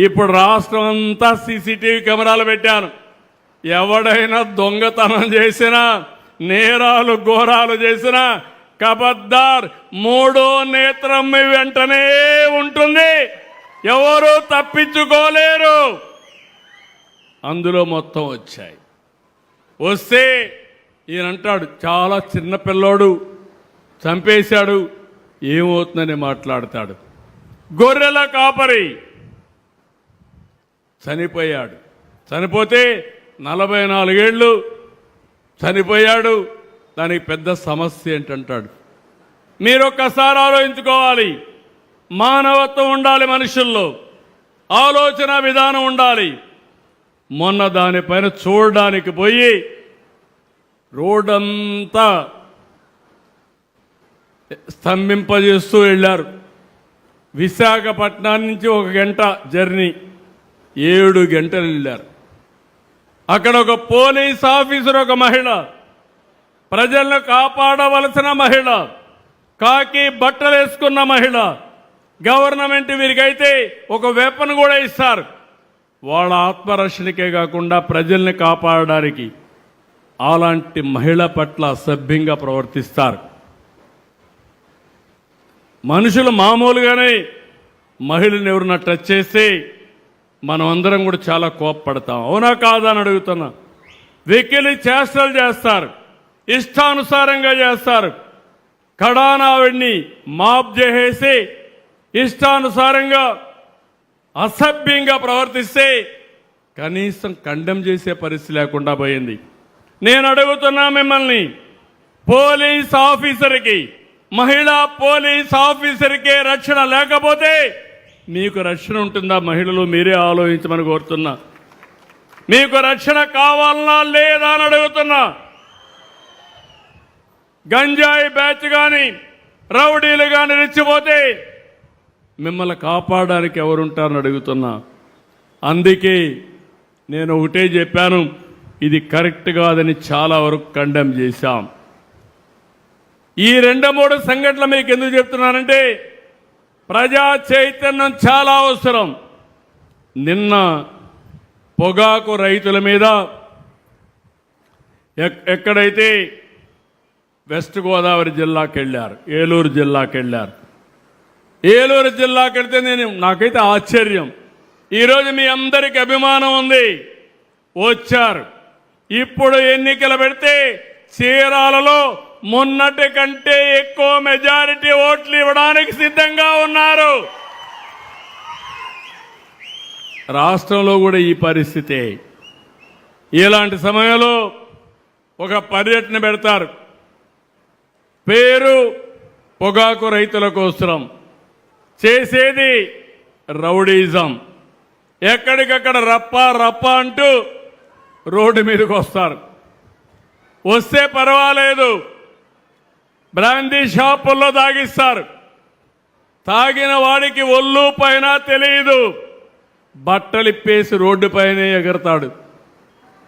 ఇప్పుడు రాష్ట్రం అంతా సీసీటీవీ కెమెరాలు పెట్టాను. ఎవడైనా దొంగతనం చేసినా, నేరాలు ఘోరాలు చేసినా కబద్దార్, మూడో నేత్రం మీ వెంటనే ఉంటుంది. ఎవరు తప్పించుకోలేరు. అందులో మొత్తం వచ్చాయి. వస్తే ఈయనంటాడు చాలా చిన్న పిల్లోడు చంపేశాడు, ఏమవుతుందని మాట్లాడతాడు. గొర్రెల కాపరి చనిపోయాడు. చనిపోతే 44 ఏళ్ళు చనిపోయాడు. దానికి పెద్ద సమస్య ఏంటంటాడు. మీరు ఒక్కసారి ఆలోచించుకోవాలి. మానవత్వం ఉండాలి, మనుషుల్లో ఆలోచన విధానం ఉండాలి. మొన్న దానిపైన చూడడానికి పోయి రోడ్డంతా స్తంభింపజేస్తూ వెళ్ళారు. విశాఖపట్నం నుంచి 1 గంట జర్నీ, 7 గంటలు వెళ్ళారు. అక్కడ ఒక పోలీస్ ఆఫీసర్, ఒక మహిళ, ప్రజలను కాపాడవలసిన మహిళ, కాకి బట్టలు వేసుకున్న మహిళ. గవర్నమెంట్ వీరికైతే ఒక వెపన్ కూడా ఇస్తారు. వాళ్ళ ఆత్మరక్షణకే కాకుండా ప్రజల్ని కాపాడడానికి అలాంటి మహిళ పట్ల అసభ్యంగా ప్రవర్తిస్తారు. మనుషులు మామూలుగానే మహిళని ఎవరన్నా టచ్ చేస్తే మనం అందరం కూడా చాలా కోప్పడతాం. అవునా కాదా అని అడుగుతున్నా. వెకిలి చేష్టలు చేస్తారు, ఇష్టానుసారంగా చేస్తారు. కడానావిడిని మాప్ చేసేసి ఇష్టానుసారంగా అసభ్యంగా ప్రవర్తిస్తే కనీసం కండెం చేసే పరిస్థితి లేకుండా పోయింది. నేను అడుగుతున్నా మిమ్మల్ని, పోలీస్ ఆఫీసర్కి, మహిళా పోలీస్ ఆఫీసర్కే రక్షణ లేకపోతే మీకు రక్షణ ఉంటుందా? మహిళలు మీరే ఆలోచించమని కోరుతున్నా. మీకు రక్షణ కావాలన్నా లేదా అని అడుగుతున్నా. గంజాయి బ్యాచ్ కానీ, రౌడీలు కానీ రెచ్చిపోతే మిమ్మల్ని కాపాడడానికి ఎవరుంటారని అడుగుతున్నా. అందుకే నేను ఒకటే చెప్పాను, ఇది కరెక్ట్ కాదని చాలా వరకు కండెమ్ చేశాం. ఈ 2-3 సంఘటనలు మీకు ఎందుకు చెప్తున్నానంటే ప్రజా చైతన్యం చాలా అవసరం. నిన్న పొగాకు రైతుల మీద ఎక్కడైతే వెస్ట్ గోదావరి జిల్లాకి వెళ్ళారు, ఏలూరు జిల్లాకి వెళ్ళారు. ఏలూరు జిల్లాకి వెళ్తే నాకైతే ఆశ్చర్యం. ఈరోజు మీ అందరికీ అభిమానం ఉంది, వచ్చారు. ఇప్పుడు ఎన్నికలు పెడితే చీరాలలో మొన్నటి కంటే ఎక్కువ మెజారిటీ ఓట్లు ఇవ్వడానికి సిద్ధంగా ఉన్నారు. రాష్ట్రంలో కూడా ఈ పరిస్థితే. ఇలాంటి సమయంలో ఒక పర్యటన పెడతారు. పేరు పొగాకు రైతుల కోసం, చేసేది రౌడీజం. ఎక్కడికక్కడ రప్ప రప్ప అంటూ రోడ్డు మీదకి వస్తారు. వస్తే పర్వాలేదు, బ్రాందీ షాపుల్లో తాగిస్తారు. తాగిన వాడికి ఒళ్ళు పైన తెలియదు, బట్టలిప్పేసి రోడ్డు పైనే ఎగరతాడు.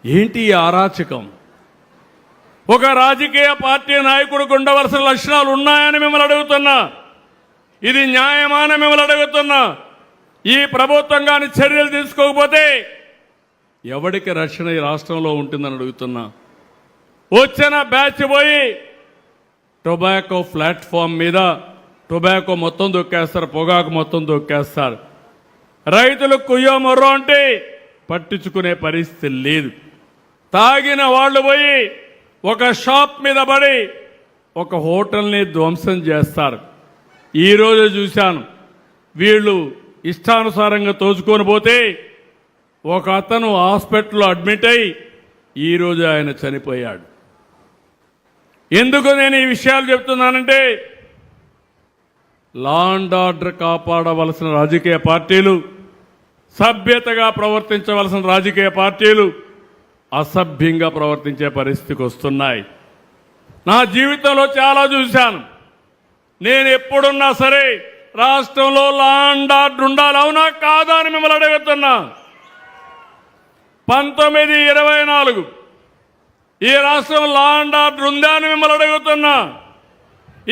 ఏంటి ఈ అరాచకం? ఒక రాజకీయ పార్టీ నాయకుడికి ఉండవలసిన లక్షణాలు ఉన్నాయని మిమ్మల్ని అడుగుతున్నా. ఇది న్యాయమాన మిమ్మల్ని అడుగుతున్నా. ఈ ప్రభుత్వం కానీ చర్యలు తీసుకోకపోతే ఎవరికి రక్షణ ఈ రాష్ట్రంలో ఉంటుందని అడుగుతున్నా. వచ్చిన బ్యాచ్ పోయి టొబాకో ప్లాట్ఫామ్ మీద టొబాకో మొత్తం దొక్కేస్తారు, పొగాకు మొత్తం దొక్కేస్తారు. రైతులు కుయ్యో మొర్రో అంటే పట్టించుకునే పరిస్థితి లేదు. తాగిన వాళ్ళు పోయి ఒక షాప్ మీద పడి ఒక హోటల్ని ధ్వంసం చేస్తారు. ఈరోజు చూశాను, వీళ్ళు ఇష్టానుసారంగా తోచుకొని పోతే ఒక అతను హాస్పిటల్లో అడ్మిట్ అయి ఈరోజు ఆయన చనిపోయాడు. ఎందుకు నేను ఈ విషయాలు చెప్తున్నానంటే లా అండ్ ఆర్డర్ కాపాడవలసిన రాజకీయ పార్టీలు, సభ్యతగా ప్రవర్తించవలసిన రాజకీయ పార్టీలు అసభ్యంగా ప్రవర్తించే పరిస్థితికి వస్తున్నాయి. నా జీవితంలో చాలా చూశాను. నేను ఎప్పుడున్నా సరే రాష్ట్రంలో లా అండ్ ఆర్డర్ ఉండాలి, అవునా కాదా అని మిమ్మల్ని అడుగుతున్నా. 1924 ఈ రాష్ట్రం లా అండ్ ఆర్డర్ ఉందా అని మిమ్మల్ని అడుగుతున్నా.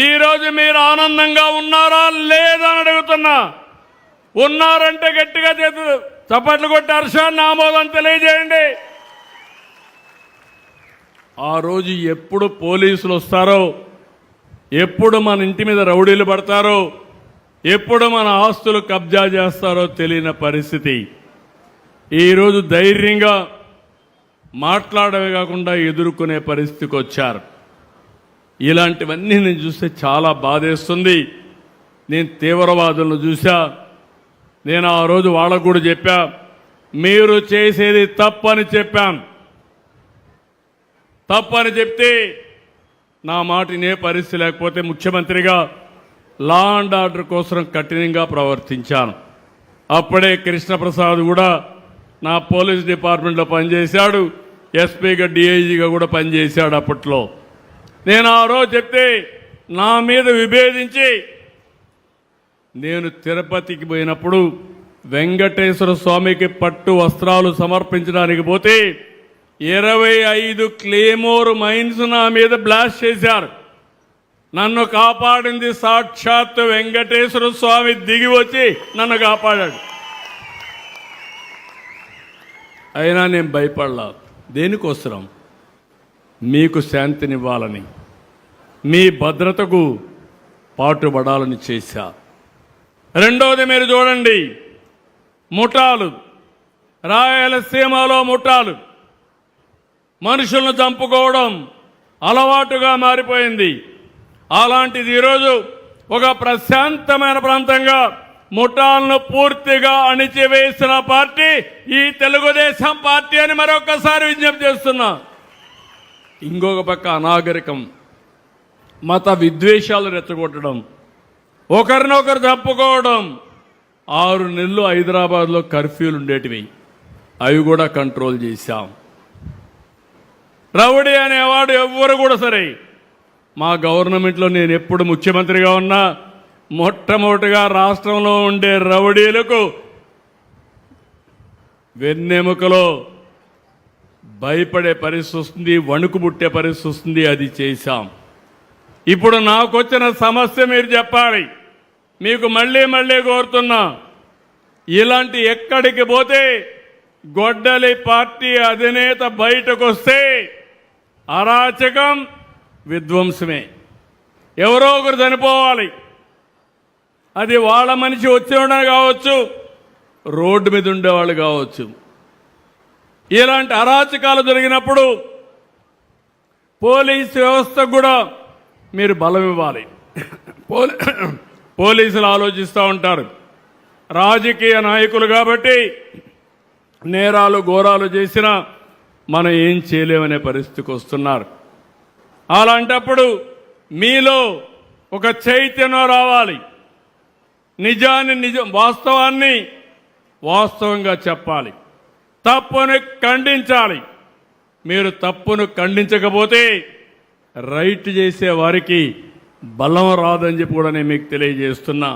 ఈరోజు మీరు ఆనందంగా ఉన్నారా లేదా అని అడుగుతున్నా. ఉన్నారంటే గట్టిగా చేతులు చప్పట్లు కొట్టి హర్షాన్ని ఆమోదం తెలియజేయండి. ఆ రోజు ఎప్పుడు పోలీసులు వస్తారో, ఎప్పుడు మన ఇంటి మీద రౌడీలు పడతారో, ఎప్పుడు మన ఆస్తులు కబ్జా చేస్తారో తెలియని పరిస్థితి. ఈరోజు ధైర్యంగా మాట్లాడమే కాకుండా ఎదుర్కొనే పరిస్థితికి వచ్చారు. ఇలాంటివన్నీ నేను చూస్తే చాలా బాధేస్తుంది. నేను తీవ్రవాదులను చూసా. నేను ఆ రోజు వాళ్ళకు కూడా చెప్పా, మీరు చేసేది తప్పని చెప్పాను. తప్పని చెప్తే నా మాట వినే పరిస్థితి లేకపోతే ముఖ్యమంత్రిగా లా అండ్ ఆర్డర్ కోసం కఠినంగా ప్రవర్తించాను. అప్పుడే కృష్ణప్రసాద్ కూడా నా పోలీస్ డిపార్ట్మెంట్లో పనిచేశాడు, ఎస్పీగా డిఐజీగా కూడా పనిచేశాడు. అప్పట్లో నేను ఆ రోజు చెప్తే నా మీద విభేదించి నేను తిరుపతికి పోయినప్పుడు వెంకటేశ్వర స్వామికి పట్టు వస్త్రాలు సమర్పించడానికి పోతే 25 క్లేమోర్ మైన్స్ నా మీద బ్లాస్ట్ చేశారు. నన్ను కాపాడింది సాక్షాత్ వెంకటేశ్వర స్వామి దిగి వచ్చి నన్ను కాపాడాడు. అయినా నేను భయపడలా. దేనికోసరం? మీకు శాంతినివ్వాలని, మీ భద్రతకు పాటుపడాలని చేశా. రెండవది మీరు చూడండి, ముఠాలు, రాయలసీమలో ముఠాలు మనుషులను చంపుకోవడం అలవాటుగా మారిపోయింది. అలాంటిది ఈరోజు ఒక ప్రశాంతమైన ప్రాంతంగా ముఠాలను పూర్తిగా అణిచివేసిన పార్టీ ఈ తెలుగుదేశం పార్టీ అని మరొకసారి విజ్ఞప్తి చేస్తున్నా. ఇంకొక పక్క అనాగరికం, మత విద్వేషాలు రెచ్చగొట్టడం, ఒకరినొకరు చంపుకోవడం. 6 నెలలు హైదరాబాద్లో కర్ఫ్యూలు ఉండేటివి, అవి కూడా కంట్రోల్ చేశాం. రౌడీ అనేవాడు ఎవ్వరు కూడా సరే, మా గవర్నమెంట్లో నేను ఎప్పుడు ముఖ్యమంత్రిగా ఉన్నా మొట్టమొదటిగా రాష్ట్రంలో ఉండే రౌడీలకు వెన్నెముకలో భయపడే పరిస్థితి వస్తుంది, వణుకు పుట్టే పరిస్థితి వస్తుంది. అది చేశాం. ఇప్పుడు నాకు వచ్చిన సమస్య మీరు చెప్పాలి. మీకు మళ్ళీ మళ్ళీ కోరుతున్నా, ఇలాంటి ఎక్కడికి పోతే గొడ్డలి పార్టీ అధినేత బయటకు వస్తే అరాచకం, విధ్వంసమే. ఎవరో ఒకరు చనిపోవాలి. అది వాళ్ళ మనిషి వచ్చేవాడు కావచ్చు, రోడ్డు మీద ఉండేవాళ్ళు కావచ్చు. ఇలాంటి అరాచకాలు జరిగినప్పుడు పోలీసు వ్యవస్థకు కూడా మీరు బలం ఇవ్వాలి. పోలీసులు ఆలోచిస్తూ ఉంటారు, రాజకీయ నాయకులు కాబట్టి నేరాలు ఘోరాలు చేసినా మనం ఏం చేయలేమనే పరిస్థితికి వస్తున్నారు. అలాంటప్పుడు మీలో ఒక చైతన్యం రావాలి. వాస్తవాన్ని వాస్తవంగా చెప్పాలి, తప్పును ఖండించాలి. మీరు తప్పును ఖండించకపోతే రైట్ చేసే వారికి బలం రాదని చెప్పి కూడా నేను మీకు తెలియజేస్తున్నా.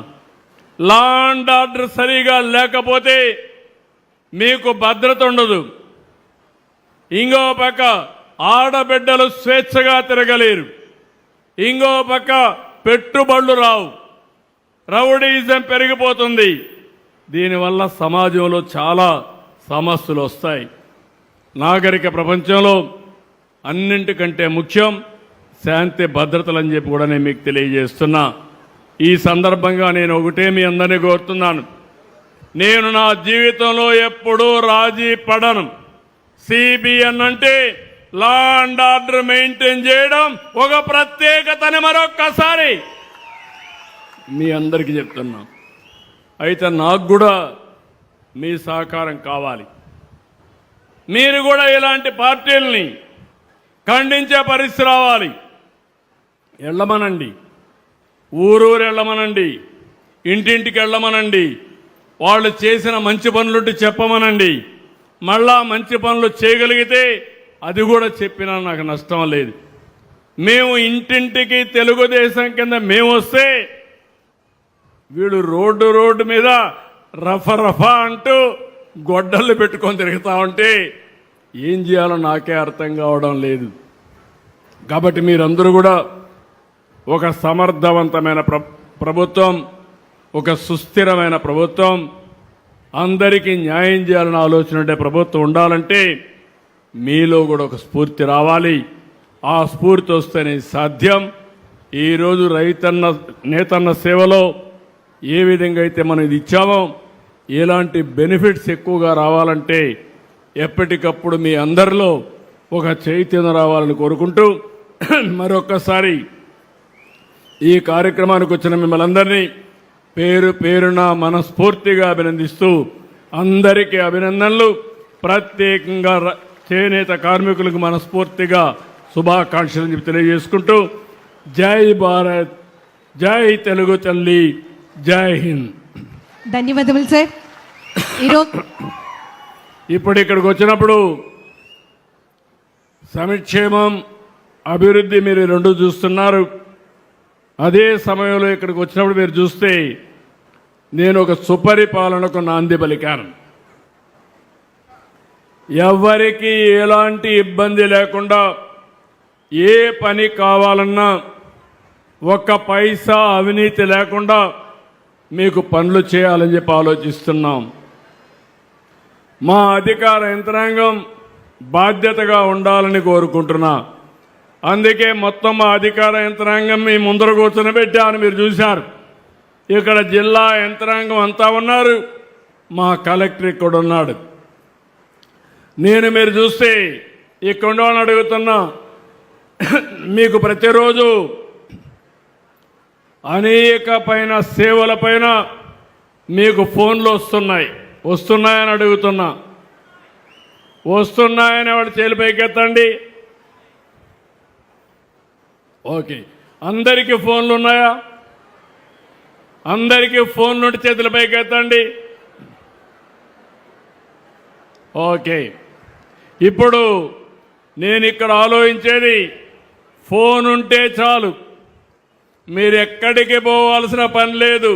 లా అండ్ ఆర్డర్ సరిగా లేకపోతే మీకు భద్రత ఉండదు. ఇంకో పక్క ఆడబిడ్డలు స్వేచ్ఛగా తిరగలేరు, ఇంకో పక్క పెట్టుబడులు రావు, రౌడీజం పెరిగిపోతుంది. దీనివల్ల సమాజంలో చాలా సమస్యలు వస్తాయి. నాగరిక ప్రపంచంలో అన్నింటికంటే ముఖ్యం శాంతి భద్రతలు అని చెప్పి కూడా నేను మీకు తెలియజేస్తున్నా. ఈ సందర్భంగా నేను ఒకటే మీ అందరినీ కోరుతున్నాను, నేను నా జీవితంలో ఎప్పుడూ రాజీ పడను. సిబిఎన్ అంటే లా అండ్ ఆర్డర్ మెయింటైన్ చేయడం ఒక ప్రత్యేకతని మరొక్కసారి మీ అందరికీ చెప్తున్నా. అయితే నాకు కూడా మీ సహకారం కావాలి. మీరు కూడా ఇలాంటి పార్టీలని ఖండించే పరిస్థితి రావాలి. వెళ్ళమనండి, ఊరూరు వెళ్ళమనండి, ఇంటింటికి వెళ్ళమనండి, వాళ్ళు చేసిన మంచి పనులుంటే చెప్పమనండి. మళ్ళా మంచి పనులు చేయగలిగితే అది కూడా చెప్పినా నాకు నష్టం లేదు. మేము ఇంటింటికి తెలుగుదేశం కింద మేము వస్తే వీడు రోడ్డు మీద రఫా అంటూ గొడ్డళ్ళు పెట్టుకొని తిరుగుతా ఉంటే ఏం చేయాలో నాకే అర్థం కావడం లేదు. కాబట్టి మీరందరూ కూడా ఒక సమర్థవంతమైన ప్రభుత్వం, ఒక సుస్థిరమైన ప్రభుత్వం, అందరికీ న్యాయం చేయాలని ఆలోచన ఉండే ప్రభుత్వం ఉండాలంటే మీలో కూడా ఒక స్ఫూర్తి రావాలి. ఆ స్ఫూర్తి వస్తేనే సాధ్యం. ఈరోజు రైతన్న నేతన్న సేవలో ఏ విధంగా అయితే మనం ఇది ఇచ్చామో ఎలాంటి బెనిఫిట్స్ ఎక్కువగా రావాలంటే ఎప్పటికప్పుడు మీ అందరిలో ఒక చైతన్యం రావాలని కోరుకుంటూ మరొక్కసారి ఈ కార్యక్రమానికి వచ్చిన మిమ్మల్ని అందరినీ పేరు పేరున మనస్ఫూర్తిగా అభినందిస్తూ అందరికీ అభినందనలు. ప్రత్యేకంగా చేనేత కార్మికులకు మనస్ఫూర్తిగా శుభాకాంక్షలు చెప్పి తెలియజేసుకుంటూ జై భారత్, జై తెలుగు తల్లి, జై హింద్. ధన్యవాదములు సార్. ఇప్పుడు ఇక్కడికి వచ్చినప్పుడు సంక్షేమం, అభివృద్ధి మీరు రెండు చూస్తున్నారు. అదే సమయంలో ఇక్కడికి వచ్చినప్పుడు మీరు చూస్తే నేను ఒక సుపరిపాలనకు నాంది పలికాను. ఎవరికి ఎలాంటి ఇబ్బంది లేకుండా ఏ పని కావాలన్నా ఒక్క పైసా అవినీతి లేకుండా మీకు పనులు చేయాలని చెప్పి ఆలోచిస్తున్నాం. మా అధికార యంత్రాంగం బాధ్యతగా ఉండాలని కోరుకుంటున్నా. అందుకే మొత్తం మా అధికార యంత్రాంగం మీ ముందర కూర్చొని పెట్టాను. మీరు చూశారు, ఇక్కడ జిల్లా యంత్రాంగం అంతా ఉన్నారు, మా కలెక్టర్ ఇక్కడ ఉన్నాడు. మీరు చూస్తే ఇక్కడ ఉండవని అడుగుతున్నా, మీకు ప్రతిరోజు అనేక పైన సేవల పైన మీకు ఫోన్లు వస్తున్నాయని అడుగుతున్నా. వస్తున్నాయని వాడు చేలిపైకెత్తండి. ఓకే, అందరికీ ఫోన్లు ఉన్నాయా? అందరికీ ఫోన్ నుండి చేతుల పైకెత్తండి. ఓకే, ఇప్పుడు నేను ఇక్కడ ఆలోచించేది ఫోన్ ఉంటే చాలు, మీరు ఎక్కడికి పోవాల్సిన పని లేదు.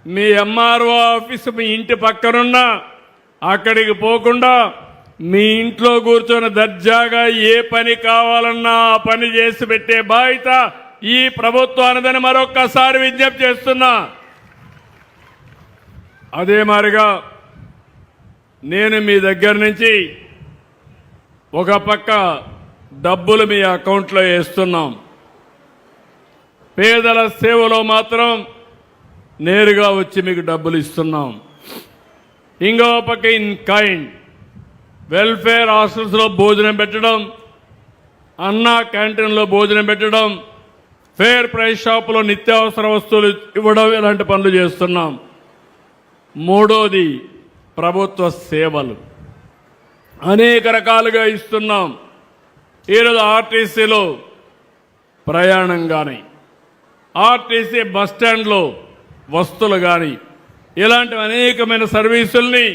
మీ ఎంఆర్ఓ ఆఫీసు మీ ఇంటి పక్కనున్నా అక్కడికి పోకుండా మీ ఇంట్లో కూర్చొని దర్జాగా ఏ పని కావాలన్నా ఆ పని చేసి పెట్టే బాధ్యత ఈ ప్రభుత్వానిదని మరొక్కసారి విజ్ఞప్తి చేస్తున్నా. అదే మాదిరిగా నేను మీ దగ్గర నుంచి ఒక పక్క డబ్బులు మీ అకౌంట్లో వేస్తున్నాం. పేదల సేవలో మాత్రం నేరుగా వచ్చి మీకు డబ్బులు ఇస్తున్నాం. ఇంకో పక్క ఇన్ కైండ్ వెల్ఫేర్ హాస్టల్స్లో భోజనం పెట్టడం, అన్నా క్యాంటీన్లో భోజనం పెట్టడం, ఫేర్ ప్రైస్ షాపులో నిత్యావసర వస్తువులు ఇవ్వడం, ఇలాంటి పనులు చేస్తున్నాం. మూడోది ప్రభుత్వ సేవలు అనేక రకాలుగా ఇస్తున్నాం. ఈరోజు ఆర్టీసీలో ప్రయాణం కానీ, ఆర్టీసీ బస్టాండ్లో వస్తువులు కానీ, ఇలాంటి అనేకమైన సర్వీసుల్ని